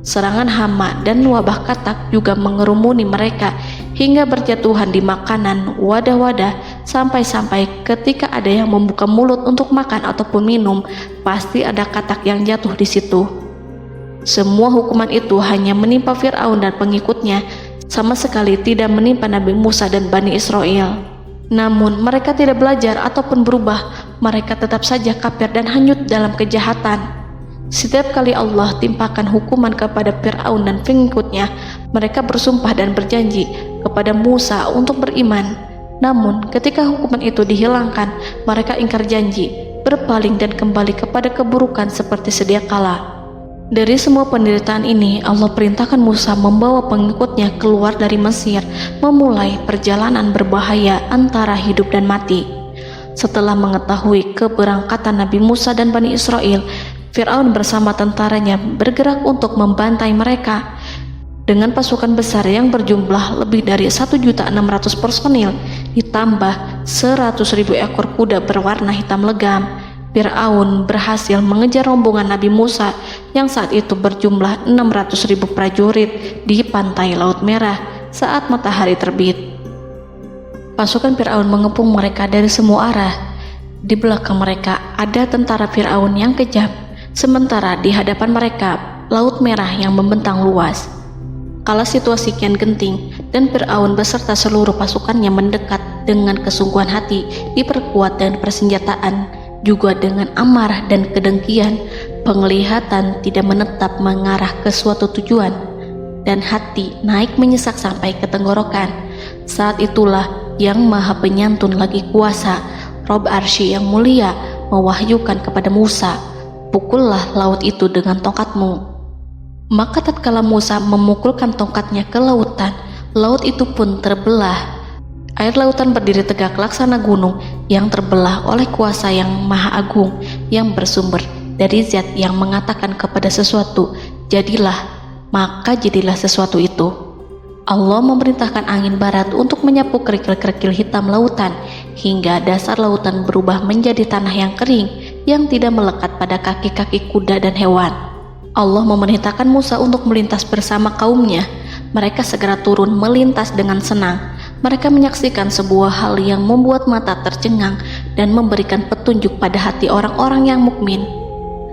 Serangan hama dan wabah katak juga mengerumuni mereka hingga berjatuhan di makanan, wadah-wadah, sampai-sampai ketika ada yang membuka mulut untuk makan ataupun minum, pasti ada katak yang jatuh di situ. Semua hukuman itu hanya menimpa Fir'aun dan pengikutnya, sama sekali tidak menimpa Nabi Musa dan Bani Israel. Namun mereka tidak belajar ataupun berubah. Mereka tetap saja kafir dan hanyut dalam kejahatan. Setiap kali Allah timpakan hukuman kepada Fir'aun dan pengikutnya, mereka bersumpah dan berjanji kepada Musa untuk beriman. Namun ketika hukuman itu dihilangkan, mereka ingkar janji, berpaling dan kembali kepada keburukan seperti sedia kala. Dari semua penderitaan ini, Allah perintahkan Musa membawa pengikutnya keluar dari Mesir, memulai perjalanan berbahaya antara hidup dan mati. Setelah mengetahui keberangkatan Nabi Musa dan Bani Israel, Fir'aun bersama tentaranya bergerak untuk membantai mereka. Dengan pasukan besar yang berjumlah lebih dari 1.600.000 personil, ditambah 100.000 ekor kuda berwarna hitam legam, Fir'aun berhasil mengejar rombongan Nabi Musa yang saat itu berjumlah 600.000 prajurit di pantai Laut Merah saat matahari terbit. Pasukan Fir'aun mengepung mereka dari semua arah. Di belakang mereka ada tentara Fir'aun yang kejam, sementara di hadapan mereka Laut Merah yang membentang luas. Kala situasi kian genting dan Fir'aun beserta seluruh pasukannya mendekat dengan kesungguhan hati, diperkuat dengan persenjataan, juga dengan amarah dan kedengkian, penglihatan tidak menetap mengarah ke suatu tujuan, dan hati naik menyesak sampai ke tenggorokan. Saat itulah Yang Maha Penyantun lagi kuasa, Rob Arsy yang mulia, mewahyukan kepada Musa, "Pukullah laut itu dengan tongkatmu." Maka tatkala Musa memukulkan tongkatnya ke lautan, laut itu pun terbelah. Air lautan berdiri tegak laksana gunung yang terbelah oleh kuasa yang maha agung, yang bersumber dari zat yang mengatakan kepada sesuatu, "Jadilah," maka jadilah sesuatu itu. Allah memerintahkan angin barat untuk menyapu kerikil-kerikil hitam lautan, hingga dasar lautan berubah menjadi tanah yang kering, yang tidak melekat pada kaki-kaki kuda dan hewan. Allah memerintahkan Musa untuk melintas bersama kaumnya. Mereka segera turun melintas dengan senang. Mereka menyaksikan sebuah hal yang membuat mata tercengang dan memberikan petunjuk pada hati orang-orang yang mukmin.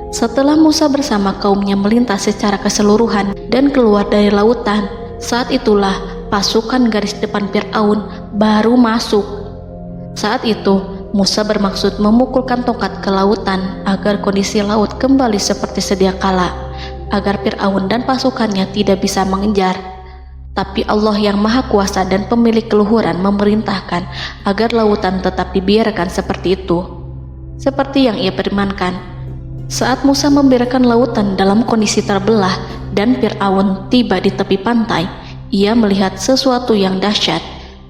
Setelah Musa bersama kaumnya melintas secara keseluruhan dan keluar dari lautan, saat itulah pasukan garis depan Fir'aun baru masuk. Saat itu Musa bermaksud memukulkan tongkat ke lautan agar kondisi laut kembali seperti sedia kala, agar Fir'aun dan pasukannya tidak bisa mengejar. Tapi Allah yang Maha Kuasa dan pemilik keluhuran memerintahkan agar lautan tetap dibiarkan seperti itu, seperti yang Ia firmankan. Saat Musa membiarkan lautan dalam kondisi terbelah dan Fir'aun tiba di tepi pantai, ia melihat sesuatu yang dahsyat.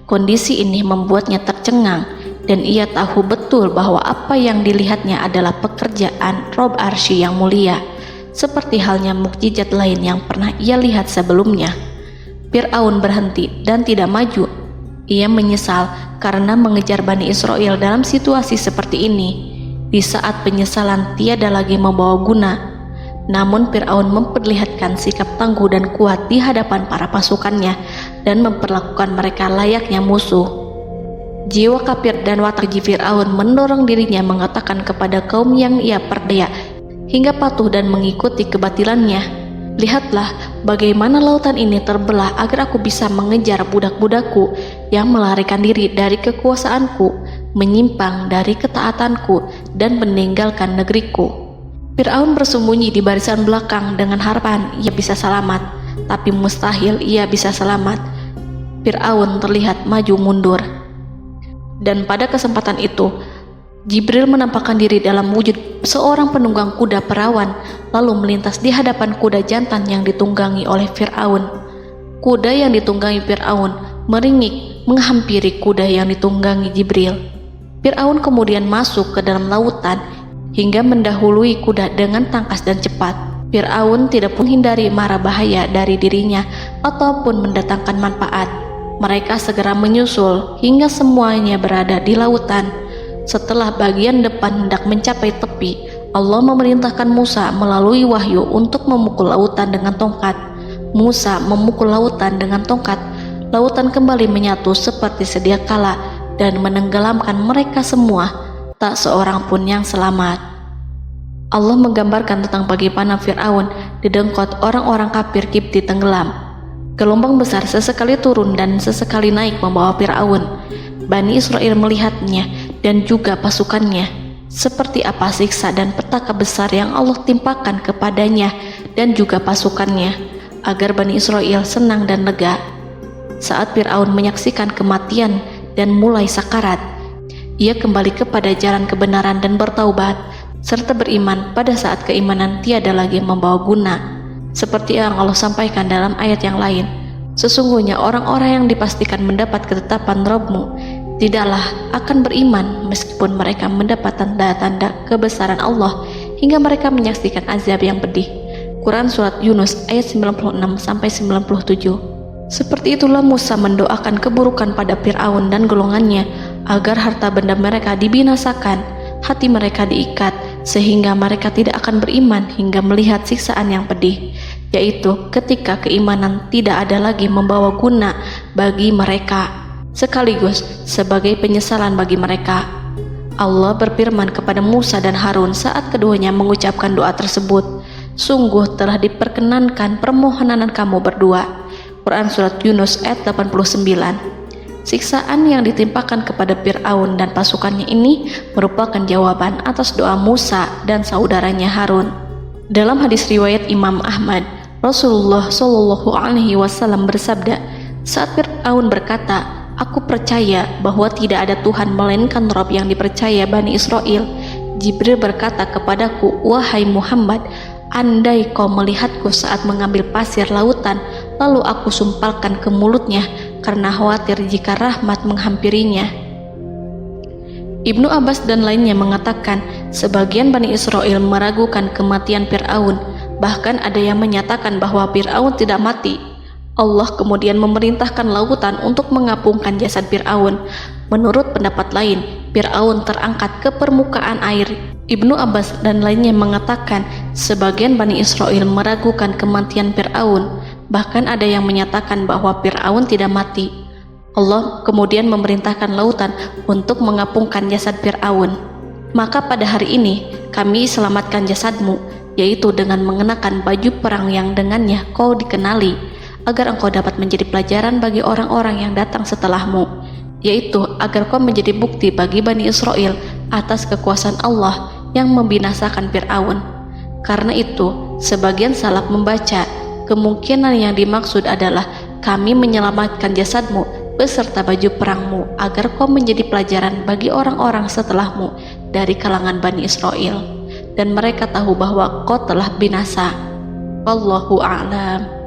Kondisi ini membuatnya tercengang, dan ia tahu betul bahwa apa yang dilihatnya adalah pekerjaan Rob Arsy yang mulia, seperti halnya mukjizat lain yang pernah ia lihat sebelumnya. Fir'aun berhenti dan tidak maju. Ia menyesal karena mengejar Bani Israel dalam situasi seperti ini, di saat penyesalan tiada lagi membawa guna. Namun Fir'aun memperlihatkan sikap tangguh dan kuat di hadapan para pasukannya dan memperlakukan mereka layaknya musuh. Jiwa kafir dan watak Fir'aun mendorong dirinya mengatakan kepada kaum yang ia perdaya hingga patuh dan mengikuti kebatilannya, "Lihatlah bagaimana lautan ini terbelah agar aku bisa mengejar budak-budakku yang melarikan diri dari kekuasaanku, menyimpang dari ketaatanku dan meninggalkan negeriku." Fir'aun bersembunyi di barisan belakang dengan harapan ia bisa selamat, tapi mustahil ia bisa selamat. Fir'aun terlihat maju mundur. Dan pada kesempatan itu, Jibril menampakkan diri dalam wujud seorang penunggang kuda perawan, lalu melintas di hadapan kuda jantan yang ditunggangi oleh Fir'aun. Kuda yang ditunggangi Fir'aun meringik menghampiri kuda yang ditunggangi Jibril. Fir'aun kemudian masuk ke dalam lautan hingga mendahului kuda dengan tangkas dan cepat. Fir'aun tidak pun hindari mara bahaya dari dirinya ataupun mendatangkan manfaat. Mereka segera menyusul hingga semuanya berada di lautan. Setelah bagian depan hendak mencapai tepi, Allah memerintahkan Musa melalui wahyu untuk memukul lautan dengan tongkat. Musa memukul lautan dengan tongkat. Lautan kembali menyatu seperti sedia kala dan menenggelamkan mereka semua. Tak seorang pun yang selamat. Allah menggambarkan tentang bagaimana Fir'aun didengkot orang-orang kafir Kipti tenggelam. Gelombang besar sesekali turun dan sesekali naik membawa Fir'aun. Bani Israel melihatnya dan juga pasukannya. seperti apa siksa dan petaka besar yang Allah timpakan kepadanya dan juga pasukannya, agar Bani Israel senang dan lega. Saat Fir'aun menyaksikan kematian dan mulai sakarat, ia kembali kepada jalan kebenaran dan bertaubat, serta beriman pada saat keimanan tiada lagi membawa guna. Seperti yang Allah sampaikan dalam ayat yang lain, sesungguhnya orang-orang yang dipastikan mendapat ketetapan Rabb-Mu tidaklah akan beriman meskipun mereka mendapat tanda-tanda kebesaran Allah hingga mereka menyaksikan azab yang pedih. Quran Surat Yunus ayat 96-97. Seperti itulah Musa mendoakan keburukan pada Fir'aun dan golongannya agar harta benda mereka dibinasakan, hati mereka diikat sehingga mereka tidak akan beriman hingga melihat siksaan yang pedih, yaitu ketika keimanan tidak ada lagi membawa guna bagi mereka, sekaligus sebagai penyesalan bagi mereka. Allah berfirman kepada Musa dan Harun saat keduanya mengucapkan doa tersebut, sungguh telah diperkenankan permohonan kamu berdua. Quran Surat Yunus ayat 89. Siksaan yang ditimpakan kepada Fir'aun dan pasukannya ini merupakan jawaban atas doa Musa dan saudaranya Harun. Dalam hadis riwayat Imam Ahmad, Rasulullah Shallallahu Alaihi Wasallam bersabda, saat Fir'aun berkata, "Aku percaya bahwa tidak ada Tuhan melainkan Rabb yang dipercaya Bani Israel," Jibril berkata kepadaku, "Wahai Muhammad, andai kau melihatku saat mengambil pasir lautan, lalu aku sumpalkan ke mulutnya karena khawatir jika rahmat menghampirinya." Ibnu Abbas dan lainnya mengatakan, sebagian Bani Israel meragukan kematian Fir'aun, bahkan ada yang menyatakan bahwa Fir'aun tidak mati. Allah kemudian memerintahkan lautan untuk mengapungkan jasad Fir'aun. Menurut pendapat lain, Fir'aun terangkat ke permukaan air. Ibnu Abbas dan lainnya mengatakan, sebagian Bani Israel meragukan kematian Fir'aun, bahkan ada yang menyatakan bahwa Fir'aun tidak mati. Allah kemudian memerintahkan lautan untuk mengapungkan jasad Fir'aun. Maka pada hari ini kami selamatkan jasadmu, yaitu dengan mengenakan baju perang yang dengannya kau dikenali, agar engkau dapat menjadi pelajaran bagi orang-orang yang datang setelahmu, yaitu agar kau menjadi bukti bagi Bani Israel atas kekuasaan Allah yang membinasakan Fir'aun. Karena itu, sebagian salaf membaca, kemungkinan yang dimaksud adalah kami menyelamatkan jasadmu beserta baju perangmu agar kau menjadi pelajaran bagi orang-orang setelahmu dari kalangan Bani Israel, dan mereka tahu bahwa kau telah binasa. Wallahu a'lam.